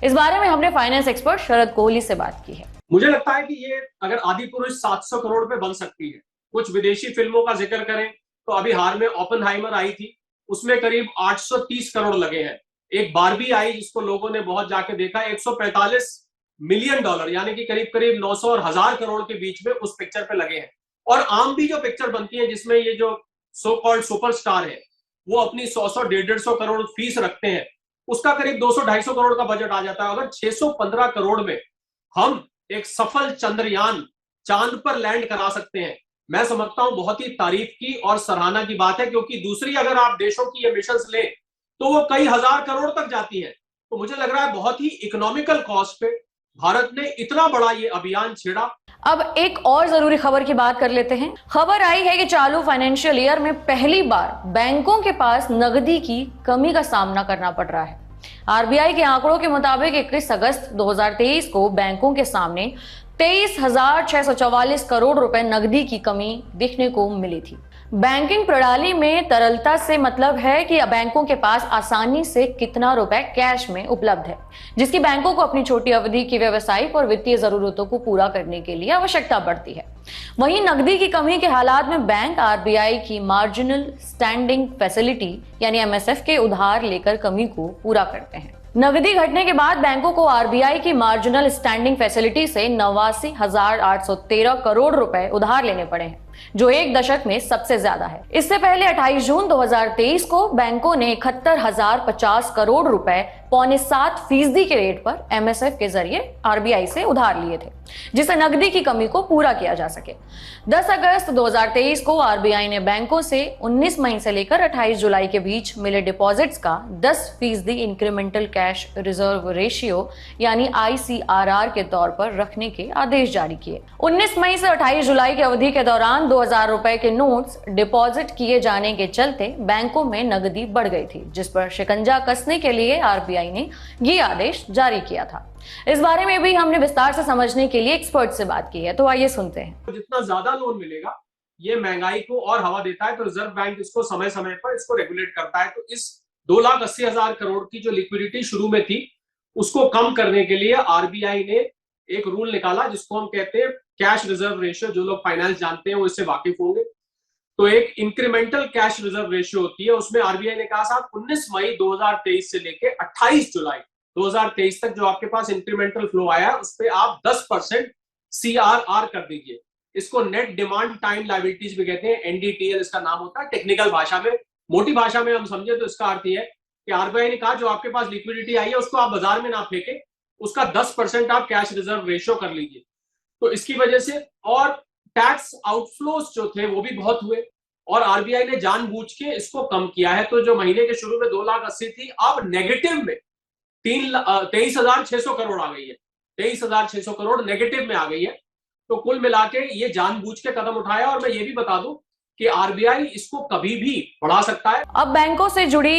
इस बारे में हमने फाइनेंस एक्सपर्ट शरद कोहली से बात की है। मुझे लगता है कि ये अगर आदि पुरुष 700 करोड़ पे बन सकती है। कुछ विदेशी फिल्मों का जिक्र करें तो अभी हाल में ओपेनहाइमर आई थी, उसमें करीब 830 करोड़ लगे हैं। एक बारबी आई जिसको लोगों ने बहुत जाके देखा, 145 मिलियन डॉलर यानी कि करीब करीब 900 और 1000 करोड़ के बीच में उस पिक्चर पे लगे हैं। और आम भी जो पिक्चर बनती है जिसमें ये जो सो कॉल्ड सुपरस्टार है वो अपनी 100 150 करोड़ फीस रखते हैं, उसका करीब 200-250 करोड़ का बजट आ जाता है। अगर 615 करोड़ में हम एक सफल चंद्रयान चांद पर लैंड करा सकते हैं, मैं समझता हूं बहुत ही तारीफ की और सराहना की बात है। क्योंकि दूसरी अगर आप देशों की ये मिशंस ले तो वो कई हजार करोड़ तक जाती है। तो मुझे लग रहा है बहुत ही इकोनॉमिकल कॉस्ट पे भारत ने इतना बड़ा ये अभियान छेड़ा। अब एक और जरूरी खबर की बात कर लेते हैं। खबर आई है कि चालू फाइनेंशियल ईयर में पहली बार बैंकों के पास नकदी की कमी का सामना करना पड़ रहा है। आरबीआई के आंकड़ों के मुताबिक 21 अगस्त 2023 को बैंकों के सामने 23,644 करोड़ रुपए नकदी की कमी देखने को मिली थी। बैंकिंग प्रणाली में तरलता से मतलब है कि बैंकों के पास आसानी से कितना रुपए कैश में उपलब्ध है, जिसकी बैंकों को अपनी छोटी अवधि की व्यावसायिक और वित्तीय जरूरतों को पूरा करने के लिए आवश्यकता पड़ती है। वहीं नकदी की कमी के हालात में बैंक आरबीआई की मार्जिनल स्टैंडिंग फैसिलिटी यानी एमएसएफ के उधार लेकर कमी को पूरा करते हैं। नकदी घटने के बाद बैंकों को आरबीआई की मार्जिनल स्टैंडिंग फैसिलिटी से 89,813 करोड़ रुपए उधार लेने पड़े हैं, जो एक दशक में सबसे ज्यादा है। इससे पहले 28 जून 2023 को बैंकों ने 71,050 करोड़ रुपए 7.25% के रेट पर एमएसएफ के जरिए आरबीआई से उधार लिए थे, जिससे नकदी की कमी को पूरा किया जा सके। 10 अगस्त 2023 को आरबीआई ने बैंकों से 19 मई से लेकर 28 जुलाई के बीच मिले डिपॉजिट्स का 10% इंक्रीमेंटल कैश रिजर्व रेशियो यानी आईसीआरआर के तौर पर रखने के आदेश जारी किए। 19 मई से 28 जुलाई की अवधि के दौरान 2,000 रुपए के नोट्स डिपॉजिट किए जाने के चलते बैंकों में नकदी बढ़ गई थी, जिस पर शिकंजा कसने के लिए आरबीआई ने ये आदेश जारी किया था। इस बारे में भी हमने विस्तार से समझने के लिए एक्सपर्ट से बात की है, तो आइए सुनते हैं। जितना ज्यादा लोन मिलेगा ये महंगाई को और हवा देता है, तो रिजर्व बैंक इसको समय समय पर इसको रेगुलेट करता है। तो इस 2,80,000 करोड़ की जो लिक्विडिटी शुरू में थी उसको कम करने के लिए आरबीआई ने एक रूल निकाला जिसको हम कहते हैं कैश रिजर्व रेशियो। जो लोग फाइनेंस जानते हैं वो इससे वाकिफ होंगे। तो एक इंक्रीमेंटल कैश रिजर्व रेशियो होती है, उसमें आरबीआई ने कहा साहब 19 मई 2023 से लेके 28 जुलाई 2023 तक जो आपके पास इंक्रीमेंटल फ्लो आया है उस पर आप 10% सीआरआर कर दीजिए। इसको नेट डिमांड टाइम लायबिलिटीज भी कहते हैं, एनडीटीएल इसका नाम होता है टेक्निकल भाषा में। मोटी भाषा में हम समझे तो इसका अर्थ यह है कि आरबीआई ने कहा जो आपके पास लिक्विडिटी आई है उसको आप बाजार में ना फेंके, उसका 10% आप कैश रिजर्व रेशियो कर लीजिए। तो इसकी वजह से और टैक्स आउटफ्लोज जो थे वो भी बहुत हुए और आरबीआई ने जानबूझ के इसको कम किया है। तो जो महीने के शुरू में 2,80,000 थी अब नेगेटिव में 23,600 करोड़ आ गई है। 23,600 करोड़ नेगेटिव में आ गई है। तो कुल मिला के ये जानबूझ के कदम उठाया। और मैं ये भी बता दूं कि आरबीआई इसको कभी भी बढ़ा सकता है। अब बैंकों से जुड़ी